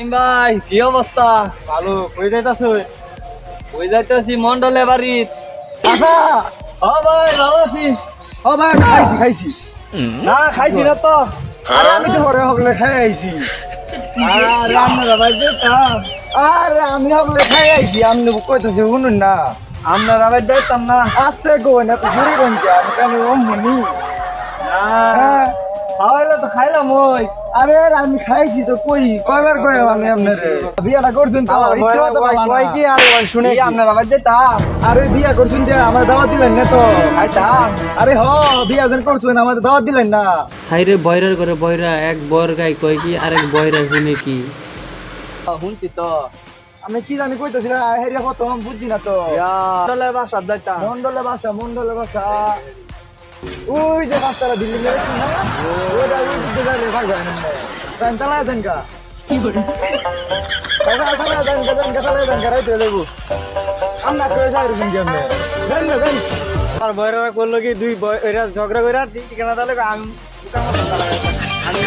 ভাই কি অবস্থা? ভালো কই যাইতাছো? ওই যাইতেছি মন্ডলে বাড়িত। চাচা ও ভাই ভালো আছি। ও ভাই আমি খাইছি না খাইছি না তো। আরে আমি তো ঘরে হকলে খাই আইছি। আর রান্না ভাই যেতাম। আরে আমি হকলে খাই আইছি আপনি কইতাছি শুনুন না আপনার আবার যাইতাম না। আস্তে কই না তো জোরে কোন কি আমি কেন মনি খাওয়াইলে তো খাইলাম ওই। আরে আমি খাইছি তো কয়বার কই আমি আপনারে বিয়াটা করছেন তো ইচ্ছা তো কয় কি আর শুনে আপনার আবার যেতাম। আরে বিয়া করছেন যে আমার দাওয়াত দিলেন না তো খাইতাম। আরে বিয়া যেন করছেন আমাদের দাওয়াত দিলেন না হাইরে বয়রার করে বয়রা এক বর গাই কয় কি আরেক বয়রা শুনে কি শুনছি তো। আমি কি জানি কইতাছিলাম হেরিয়া কত বুঝছি না তো মন্ডলের বাসার যাইতাম। মন্ডলে বাসা ওই যে রাস্তাটা বিল্ডিং এর না ওইটা ওই দিকে যাইলে ভাই ভাই না চালা দেন কা কি করে চালা দেন কা চালা দেন কা রাইতে লেবু আমরা কই যাই রুম কেমনে দেন না দেন আর বয়রা করলো কি দুই এরা ঝগড়া কইরা ঠিকানা তাহলে আমি দোকান মতো চালাই। আমি